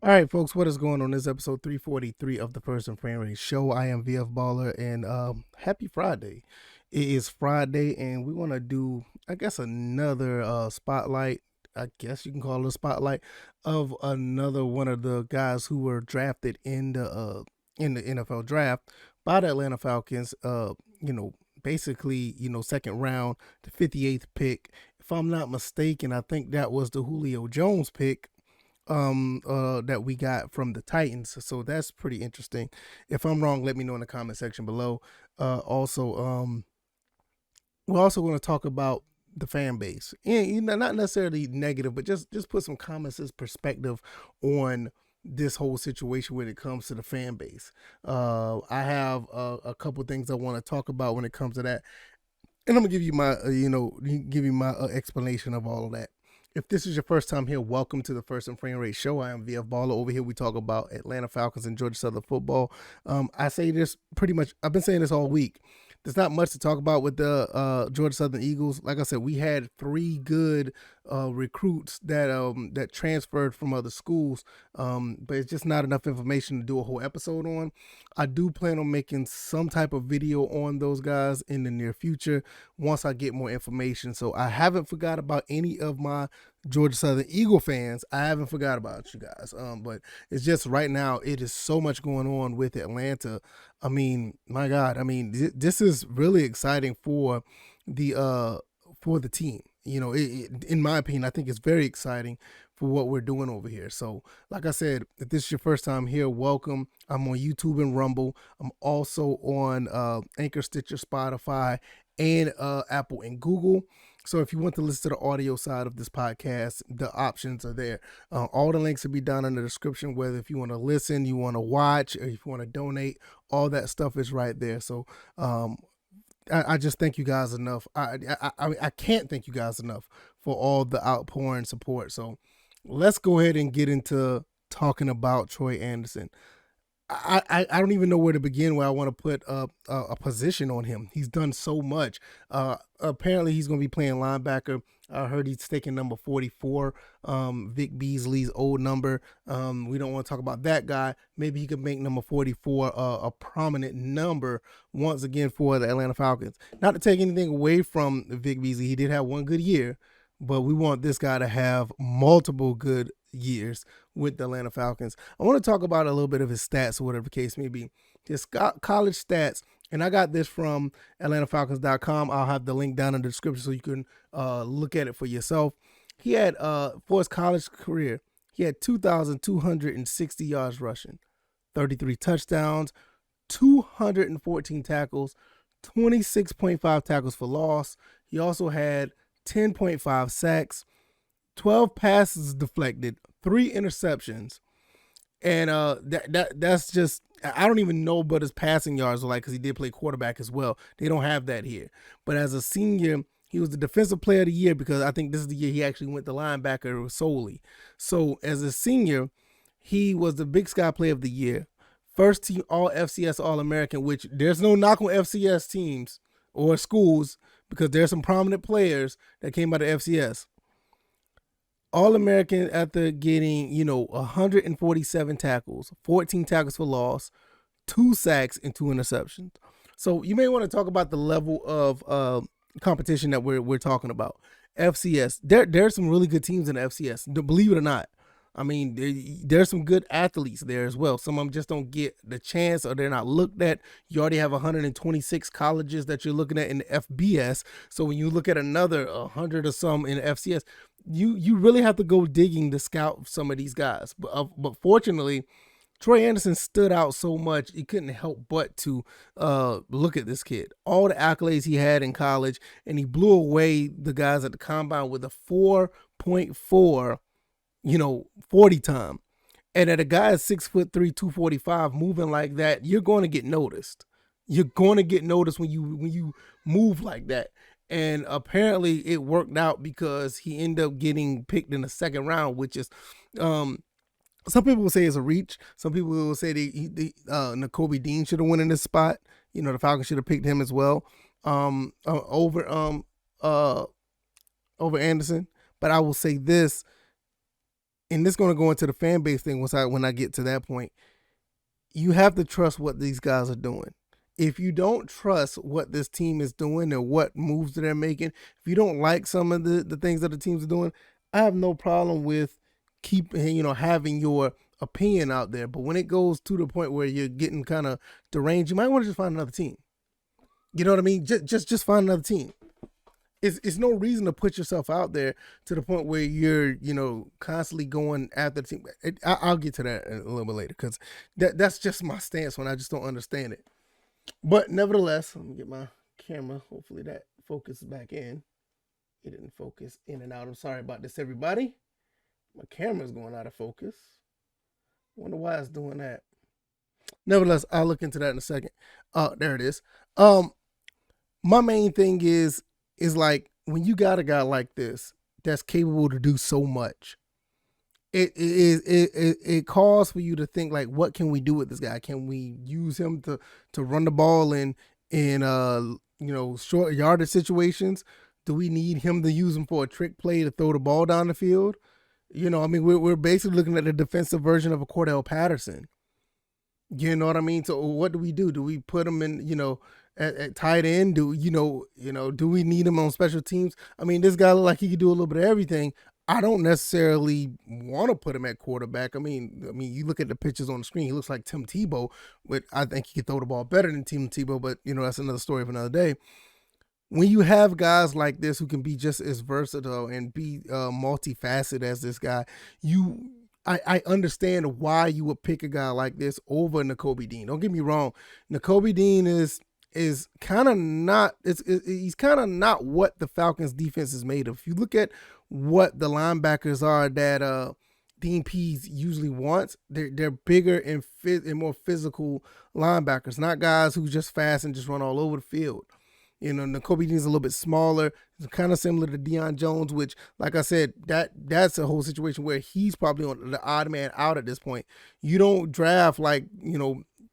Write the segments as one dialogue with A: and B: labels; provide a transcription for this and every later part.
A: All right, folks, what is going on? This is episode 343 of the First and Fanbase Show. I am VF Baller, and happy Friday. It is Friday, and we want to do, I guess, another spotlight. I guess you can call it a spotlight of another one of the guys who were drafted in the NFL draft by the Atlanta Falcons. Basically, second round, the 58th pick. If I'm not mistaken, I think that was the Julio Jones pick that we got from the Titans. So that's pretty interesting. If I'm wrong, let me know in the comment section below. We're also going to talk about the fan base, and not necessarily negative, but just put some comments as perspective on this whole situation when it comes to the fan base. I have a couple things I want to talk about when it comes to that, and I'm gonna give you my explanation of all of that. If this is your first time here, welcome to the First and Frame Rate Show. I am VF Baller. Over here, we talk about Atlanta Falcons and Georgia Southern football. I say this pretty much. I've been saying this all week. There's not much to talk about with the Georgia Southern Eagles. Like I said, we had three good recruits that transferred from other schools, but it's just not enough information to do a whole episode on. I do plan on making some type of video on those guys in the near future once I get more information. So I haven't forgot about any of my Georgia Southern Eagle fans. I haven't forgot about you guys. But it's just right now, it is so much going on with Atlanta. I mean, my God, this is really exciting for the team. In my opinion, I think it's very exciting for what we're doing over here. So, like I said, if this is your first time here, welcome. I'm on YouTube and Rumble. I'm also on Anchor, Stitcher, Spotify, and Apple and Google. So if you want to listen to the audio side of this podcast, the options are there. All the links will be down in the description, whether if you want to listen, you want to watch, or if you want to donate, all that stuff is right there. So I just thank you guys enough. I can't thank you guys enough for all the outpouring support. So let's go ahead and get into talking about Troy Andersen. I don't even know where to begin where I want to put a position on him. He's done so much. Apparently, he's going to be playing linebacker. I heard he's taking number 44, Vic Beasley's old number. We don't want to talk about that guy. Maybe he could make number 44 a prominent number once again for the Atlanta Falcons. Not to take anything away from Vic Beasley. He did have one good year, but we want this guy to have multiple good years with the Atlanta Falcons. I want to talk about a little bit of his stats or whatever the case may be. His college stats, and I got this from AtlantaFalcons.com. I'll have the link down in the description so you can look at it for yourself. He had, for his college career, he had 2,260 yards rushing, 33 touchdowns, 214 tackles, 26.5 tackles for loss. He also had 10.5 sacks, 12 passes deflected, 3 interceptions. And that's just, I don't even know what his passing yards are like because he did play quarterback as well. They don't have that here. But as a senior, he was the defensive player of the year because I think this is the year he actually went to linebacker solely. So as a senior, he was the Big Sky player of the year, first team all FCS All-American, which there's no knock on FCS teams or schools because there's some prominent players that came out of FCS. All-American after getting, 147 tackles, 14 tackles for loss, 2 sacks, and 2 interceptions. So you may want to talk about the level of competition that we're talking about. FCS, there's some really good teams in the FCS, believe it or not. I mean, there's some good athletes there as well. Some of them just don't get the chance or they're not looked at. You already have 126 colleges that you're looking at in the FBS. So when you look at another 100 or some in the FCS, you really have to go digging to scout some of these guys. But fortunately, Troy Andersen stood out so much, he couldn't help but to look at this kid. All the accolades he had in college, and he blew away the guys at the combine with a 4.4 40 time. And at a guy at 6'3", 245 moving like that, you're going to get noticed. You're going to get noticed when you move like that. And apparently it worked out because he ended up getting picked in the second round, which is some people will say it's a reach. Some people will say Nakobe Dean should have won in this spot. The Falcons should have picked him as well over Andersen. But I will say this. and this is going to go into the fan base thing when I get to that point. You have to trust what these guys are doing. If you don't trust what this team is doing or what moves that they're making, if you don't like some of the things that the teams are doing, I have no problem with having your opinion out there. But when it goes to the point where you're getting kind of deranged, you might want to just find another team. You know what I mean? Just find another team. It's no reason to put yourself out there to the point where you're, constantly going after the team. I'll get to that a little bit later because that's just my stance when I just don't understand it. But nevertheless, let me get my camera. Hopefully that focuses back in. It didn't focus in and out. I'm sorry about this, everybody. My camera's going out of focus. Wonder why it's doing that. Nevertheless, I'll look into that in a second. There it is. My main thing is like when you got a guy like this that's capable to do so much, it calls for you to think like, what can we do with this guy? Can we use him to run the ball in short yardage situations? Do we need him to use him for a trick play to throw the ball down the field? We're basically looking at a defensive version of a Cordell Patterson. You know what I mean? So what do we do? Do we put him in, at tight end? Do we need him on special teams? I mean, this guy look like he could do a little bit of everything. I don't necessarily want to put him at quarterback. I mean, you look at the pictures on the screen, he looks like Tim Tebow, but I think he could throw the ball better than Tim Tebow, but that's another story of another day. When you have guys like this who can be just as versatile and be multifaceted as this guy, I understand why you would pick a guy like this over Nakobe Dean. Don't get me wrong. Nakobe Dean is kind of not, he's kind of not what the Falcons defense is made of. If you look at what the linebackers are that Dean Pease usually wants, they're bigger and more physical linebackers, not guys who just fast and just run all over the field. Nakobe Dean's a little bit smaller. It's kind of similar to Deion Jones, which, like I said, that's a whole situation where he's probably on the odd man out at this point. You don't draft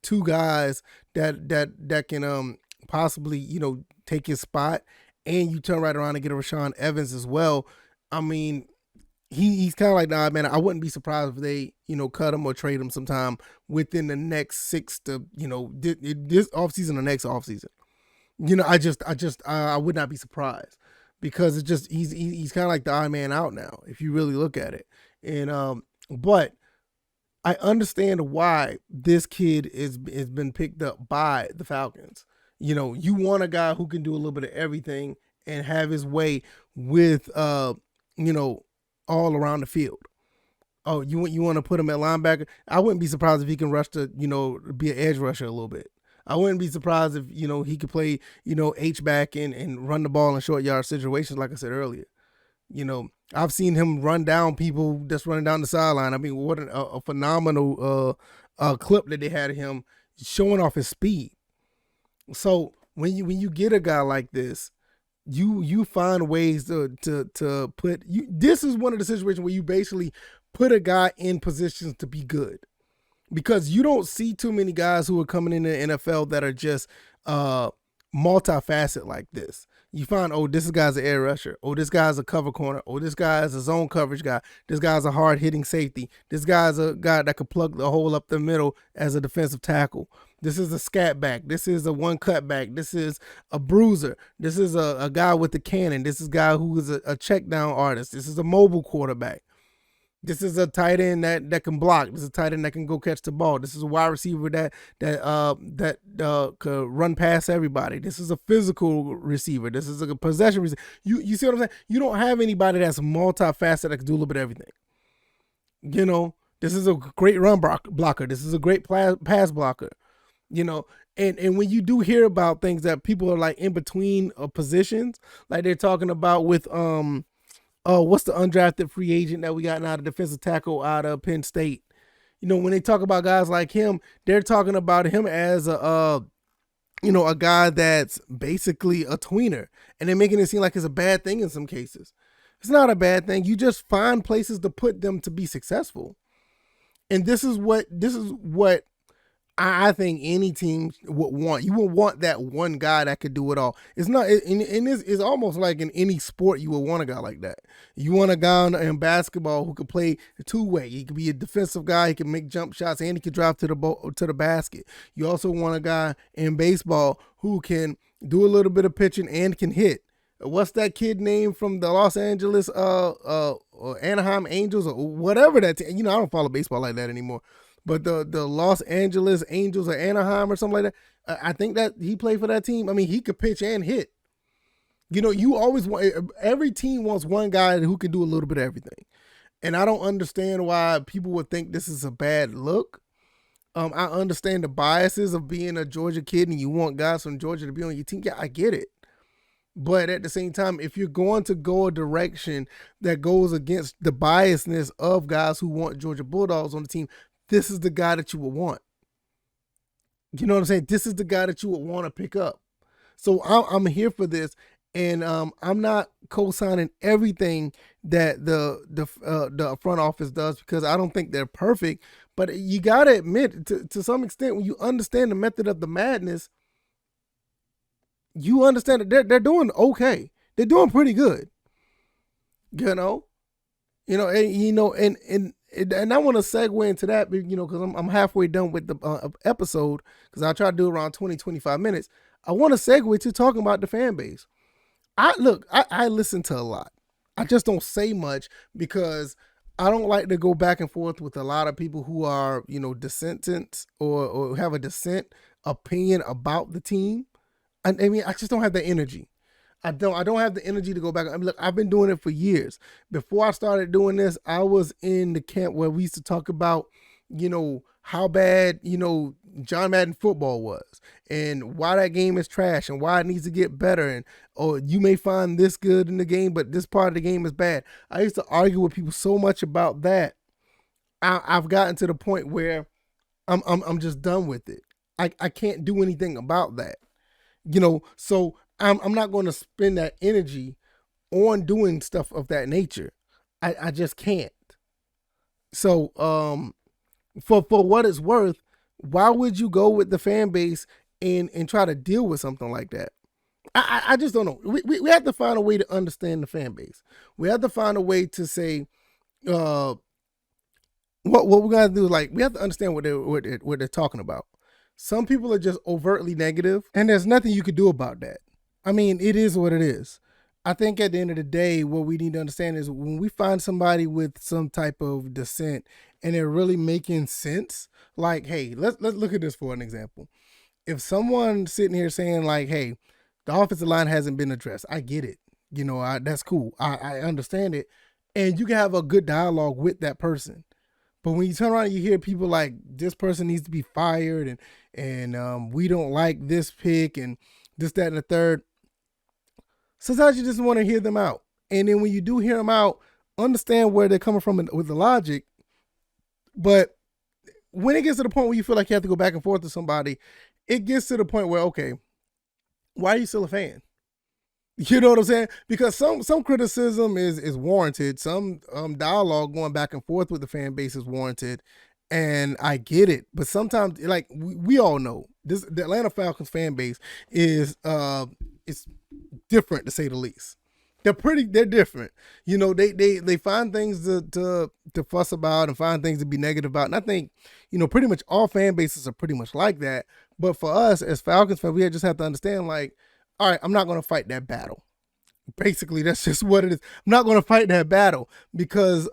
A: two guys that can possibly take his spot, and you turn right around and get a Rashaan Evans as well. I mean, he's kind of like, nah, man, I wouldn't be surprised if they cut him or trade him sometime within the next 6 to this offseason or next offseason. I would not be surprised because it's just he's kind of like the odd man out now if you really look at it. And but I understand why this kid has been picked up by the Falcons. You want a guy who can do a little bit of everything and have his way with all around the field. Oh, you want to put him at linebacker? I wouldn't be surprised if he can rush to be an edge rusher a little bit. I wouldn't be surprised if, he could play, H-back and run the ball in short yard situations, like I said earlier. I've seen him run down people that's running down the sideline. I mean, what a phenomenal clip that they had of him showing off his speed. So when you get a guy like this, you find ways to put you. This is one of the situations where you basically put a guy in positions to be good. Because you don't see too many guys who are coming in the NFL that are just multifaceted like this. You find, this guy's an air rusher. This guy's a cover corner. This guy's a zone coverage guy. This guy's a hard-hitting safety. This guy's a guy that could plug the hole up the middle as a defensive tackle. This is a scat back. This is a one cutback. This is a bruiser. This is a guy with a cannon. This is a guy who is a check down artist. This is a mobile quarterback. This is a tight end that can block. This is a tight end that can go catch the ball. This is a wide receiver that could run past everybody. This is a physical receiver. This is a possession receiver. You see what I'm saying? You don't have anybody that's multifaceted that can do a little bit of everything. This is a great run blocker. This is a great pass blocker. And when you do hear about things that people are like in between positions, like they're talking about with what's the undrafted free agent that we got now, the defensive tackle out of Penn State? When they talk about guys like him, they're talking about him as a guy that's basically a tweener, and they're making it seem like it's a bad thing in some cases. It's not a bad thing. You just find places to put them to be successful. And this is what I think any team would want that one guy that could do it all. It's not, and it's almost like in any sport you would want a guy like that. You want a guy in basketball who could play two-way. He could be a defensive guy. He can make jump shots and he can drive to the basket. You also want a guy in baseball who can do a little bit of pitching and can hit. What's that kid name from the Los Angeles or Anaheim Angels or whatever that I don't follow baseball like that anymore. But the Los Angeles Angels or Anaheim or something like that, I think that he played for that team. I mean, he could pitch and hit. You always want, every team wants one guy who can do a little bit of everything. And I don't understand why people would think this is a bad look. I understand the biases of being a Georgia kid and you want guys from Georgia to be on your team. Yeah, I get it. But at the same time, if you're going to go a direction that goes against the biasness of guys who want Georgia Bulldogs on the team, this is the guy that you would want. You know what I'm saying? This is the guy that you would want to pick up. So I'm here for this, and I'm not co-signing everything that the front office does because I don't think they're perfect. But you got to admit, to some extent, when you understand the method of the madness, you understand that they're doing okay. They're doing pretty good. And I want to segue into that, because I'm halfway done with the episode, because I try to do around 20-25 minutes. I want to segue to talking about the fan base. I listen to a lot. I just don't say much because I don't like to go back and forth with a lot of people who are, dissentants or have a dissent opinion about the team. I mean, I just don't have the energy. I don't have the energy to go back. I mean, look, I've been doing it for years. Before I started doing this, I was in the camp where we used to talk about, how bad, John Madden football was and why that game is trash and why it needs to get better. And, you may find this good in the game, but this part of the game is bad. I used to argue with people so much about that. I've gotten to the point where I'm just done with it. I can't do anything about that. So I'm not going to spend that energy on doing stuff of that nature. I just can't. So for what it's worth, why would you go with the fan base and try to deal with something like that? I just don't know. We have to find a way to understand the fan base. We have to find a way to say what we got to do. Like, we have to understand what they're talking about. Some people are just overtly negative, and there's nothing you could do about that. I mean, it is what it is. I think at the end of the day, what we need to understand is when we find somebody with some type of dissent and they're really making sense, like, hey, let's look at this for an example. If someone's sitting here saying like, hey, the offensive line hasn't been addressed, I get it. That's cool. I understand it. And you can have a good dialogue with that person. But when you turn around and you hear people like, this person needs to be fired and we don't like this pick and this, that, and the third, sometimes you just want to hear them out. And then when you do hear them out, understand where they're coming from with the logic. But when it gets to the point where you feel like you have to go back and forth with somebody, it gets to the point where, okay, why are you still a fan? You know what I'm saying? Because some criticism is warranted. Some dialogue going back and forth with the fan base is warranted. And I get it. But sometimes, like, we all know, the Atlanta Falcons fan base is it's different, to say the least. They're different. They find things to fuss about and find things to be negative about. And I think, pretty much all fan bases are pretty much like that. But for us as Falcons fans, we just have to understand, like, all right, I'm not going to fight that battle. Basically, that's just what it is. I'm not going to fight that battle because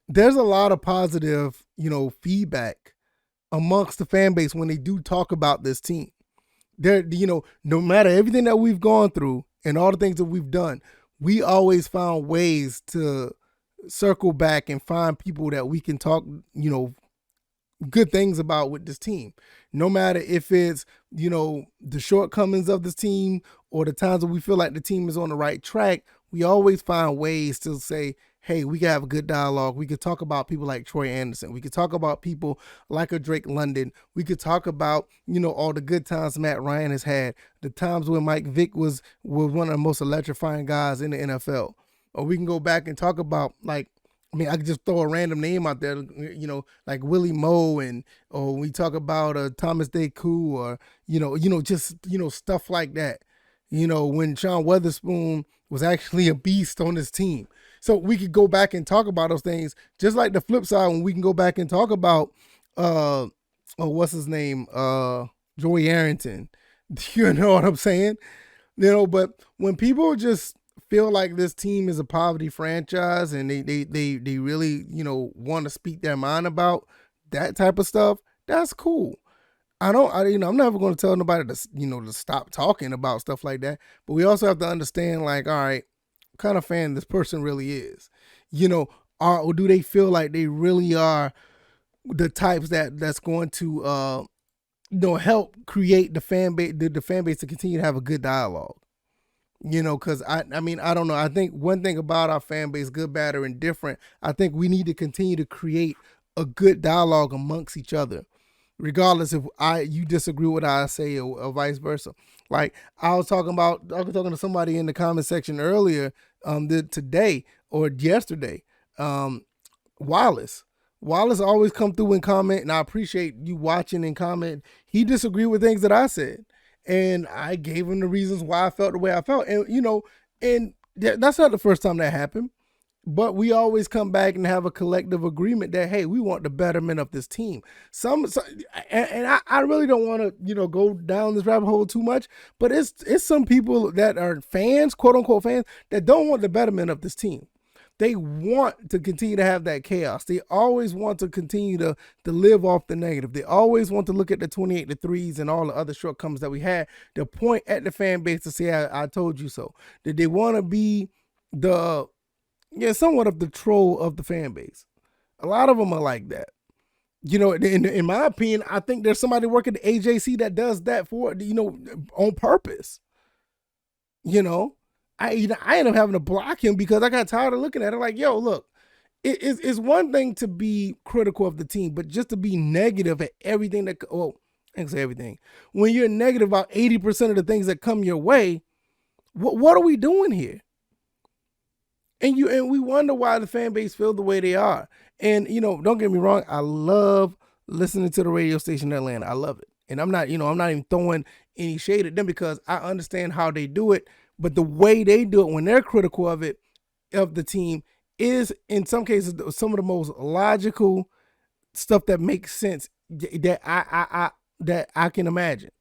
A: there's a lot of positive, feedback amongst the fan base when they do talk about this team. No matter everything that we've gone through and all the things that we've done, we always found ways to circle back and find people that we can talk, good things about with this team. No matter if it's, the shortcomings of this team or the times that we feel like the team is on the right track, we always find ways to say, hey, we can have a good dialogue. We could talk about people like Troy Andersen. We could talk about people like a Drake London. We could talk about, all the good times Matt Ryan has had, the times when Mike Vick was one of the most electrifying guys in the NFL. Or we can go back and talk about, like, mean, I could just throw a random name out there, like Willie Moe, or we talk about Thomas Deku, or just stuff like that. When Sean Weatherspoon was actually a beast on his team. So we could go back and talk about those things, just like the flip side when we can go back and talk about what's his name, Troy Andersen. You know what I'm saying? But when people just feel like this team is a poverty franchise and they really want to speak their mind about that type of stuff, that's cool. I'm never going to tell nobody to stop talking about stuff like that. But we also have to understand, like, all right, what kind of fan this person really is. Or do they feel like they really are the types that's going to help create the fan base, the fan base to continue to have a good dialogue. Because I don't know. I think one thing about our fan base, good, bad, or indifferent, I think we need to continue to create a good dialogue amongst each other, regardless if you disagree with what I say or vice versa. Like I was talking to somebody in the comment section earlier, today or yesterday, Wallace. Wallace always come through and comment, and I appreciate you watching and comment. He disagreed with things that I said, and I gave him the reasons why I felt the way I felt. And that's not the first time that happened, but we always come back and have a collective agreement that, hey, we want the betterment of this team. I really don't want to, go down this rabbit hole too much, but it's some people that are fans, quote unquote fans, that don't want the betterment of this team. They want to continue to have that chaos. They always want to continue to live off the negative. They always want to look at the 28-3s and all the other shortcomings that we had to point at the fan base to say, I told you so. That they want to be somewhat of the troll of the fan base. A lot of them are like that. In my opinion, I think there's somebody working at the AJC that does that for, on purpose. I ended up having to block him because I got tired of looking at it like, yo, look, it's one thing to be critical of the team, but just to be negative at everything I can say everything. When you're negative about 80% of the things that come your way, what are we doing here? And we wonder why the fan base feel the way they are. And, don't get me wrong, I love listening to the radio station in Atlanta. I love it. And I'm not even throwing any shade at them because I understand how they do it. But the way they do it when they're critical of the team, is in some cases some of the most logical stuff that makes sense that I can imagine.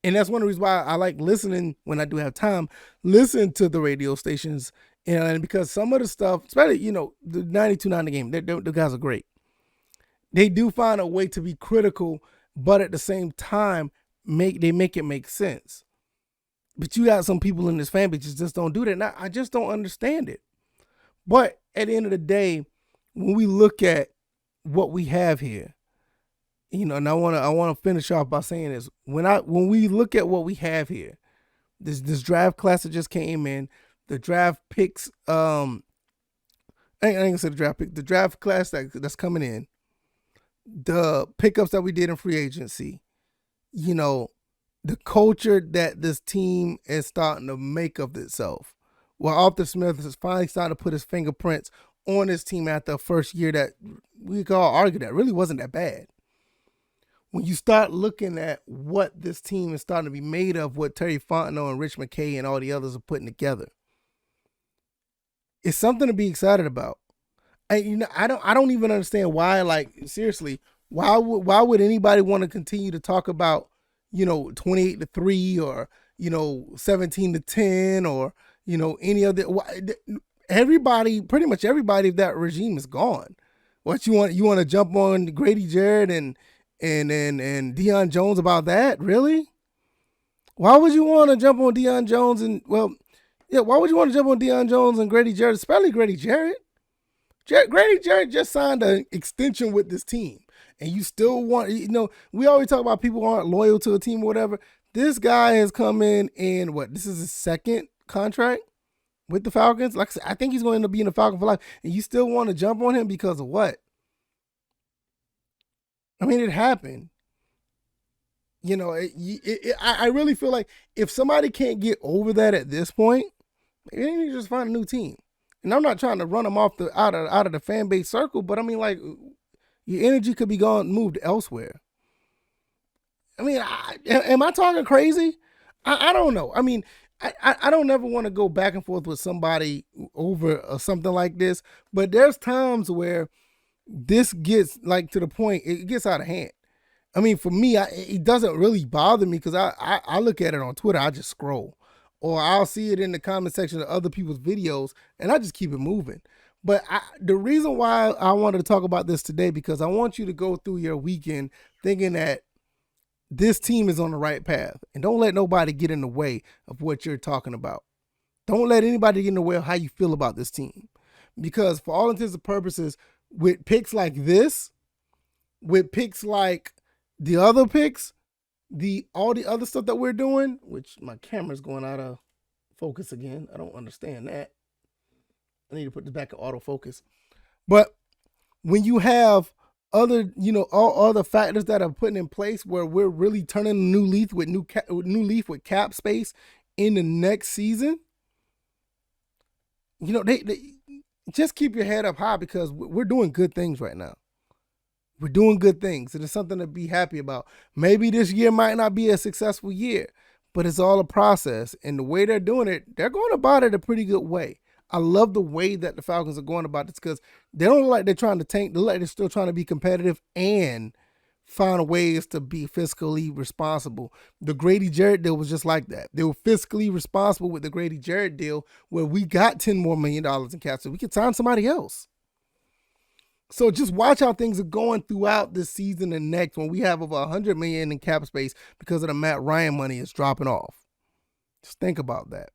A: And that's one of the reasons why I like listening when I do have time, listen to the radio stations, and because some of the stuff, especially, the 92.9 game, the guys are great. They do find a way to be critical, but at the same time, they make it make sense. But you got some people in this fan base just don't do that. And I just don't understand it. But at the end of the day, when we look at what we have here, and I want to finish off by saying this. When we look at what we have here, this draft class that just came in, the draft picks, I ain't gonna say the draft pick, the draft class that's coming in, the pickups that we did in free agency, the culture that this team is starting to make of itself. Well, Arthur Smith is finally starting to put his fingerprints on this team after the first year that we could all argue that really wasn't that bad. When you start looking at what this team is starting to be made of, what Terry Fontenot and Rich McKay and all the others are putting together, it's something to be excited about. And I don't even understand why. Like, seriously, why would anybody want to continue to talk about 28-3 or 17-10 or any other? Everybody, pretty much everybody of that regime is gone. What you want to jump on Grady Jarrett and Deion Jones about that? Really? Why would you want to jump on Deion Jones why would you want to jump on Deion Jones and Grady Jarrett, especially Grady Jarrett? Grady Jarrett just signed an extension with this team. And you still want, we always talk about people who aren't loyal to a team or whatever. This guy has come in and this is his second contract with the Falcons. Like I said, I think he's going to end up being a Falcon for life. And you still want to jump on him because of what? I mean, it happened. I really feel like if somebody can't get over that at this point, maybe they need to just find a new team. And I'm not trying to run them off out of the fan base circle, but I mean, like, your energy could be moved elsewhere. I mean, am I talking crazy? I don't know. I mean, I don't never want to go back and forth with somebody over something like this, but there's times where this gets like to the point, it gets out of hand. I mean, for me, it doesn't really bother me because I look at it on Twitter, I just scroll. Or I'll see it in the comment section of other people's videos, and I just keep it moving. But the reason why I wanted to talk about this today, because I want you to go through your weekend thinking that this team is on the right path. And don't let nobody get in the way of what you're talking about. Don't let anybody get in the way of how you feel about this team. Because for all intents and purposes, with picks like this, with picks like the other picks, all the other stuff that we're doing, which my camera's going out of focus again. I don't understand that. I need to put this back in autofocus. But when you have other, all other factors that are putting in place where we're really turning a new leaf with new leaf with cap space in the next season, they just keep your head up high because we're doing good things right now. We're doing good things. It is something to be happy about. Maybe this year might not be a successful year, but it's all a process. And the way they're doing it, they're going about it a pretty good way. I love the way that the Falcons are going about this because they don't look like they're trying to tank. They look like they're still trying to be competitive and find ways to be fiscally responsible. The Grady Jarrett deal was just like that. They were fiscally responsible with the Grady Jarrett deal where we got $10 more million in cap so we could sign somebody else. So just watch how things are going throughout this season and next when we have over $100 million in cap space because of the Matt Ryan money is dropping off. Just think about that.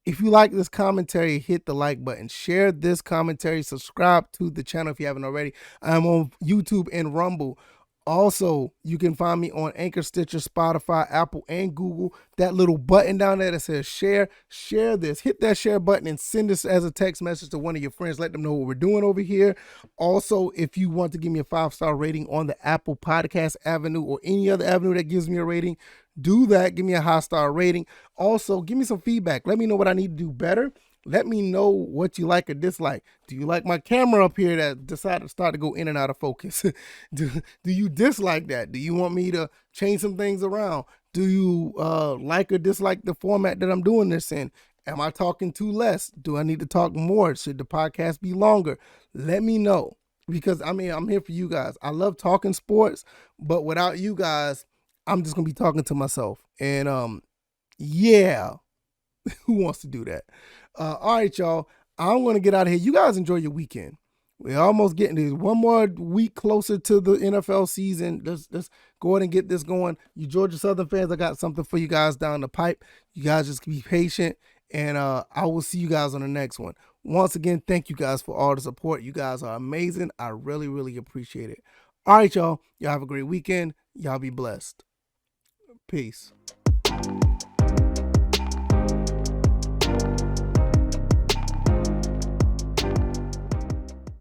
A: If you like this commentary, hit the like button. Share this commentary. Subscribe to the channel if you haven't already. I'm on YouTube and Rumble. Also, you can find me on Anchor, Stitcher, Spotify, Apple, and Google. That little button down there that says share this. Hit that share button and send this as a text message to one of your friends. Let them know what we're doing over here. Also, if you want to give me a 5-star rating on the Apple Podcast Avenue or any other avenue that gives me a rating, do that. Give me a high-star rating. Also, give me some feedback. Let me know what I need to do better. Let me know what you like or dislike. Do you like my camera up here that decided to start to go in and out of focus? do you dislike that? Do you want me to change some things around? Do you like or dislike the format that I'm doing this in? Am I talking too less? Do I need to talk more? Should the podcast be longer? Let me know because, I'm here for you guys. I love talking sports, but without you guys, I'm just going to be talking to myself. And yeah, who wants to do that? All right, y'all. I'm going to get out of here. You guys enjoy your weekend. We're almost getting this one more week closer to the NFL season. Let's go ahead and get this going. You Georgia Southern fans, I got something for you guys down the pipe. You guys just be patient, and I will see you guys on the next one. Once again, thank you guys for all the support. You guys are amazing. I really, really appreciate it. All right, y'all. Y'all have a great weekend. Y'all be blessed. Peace.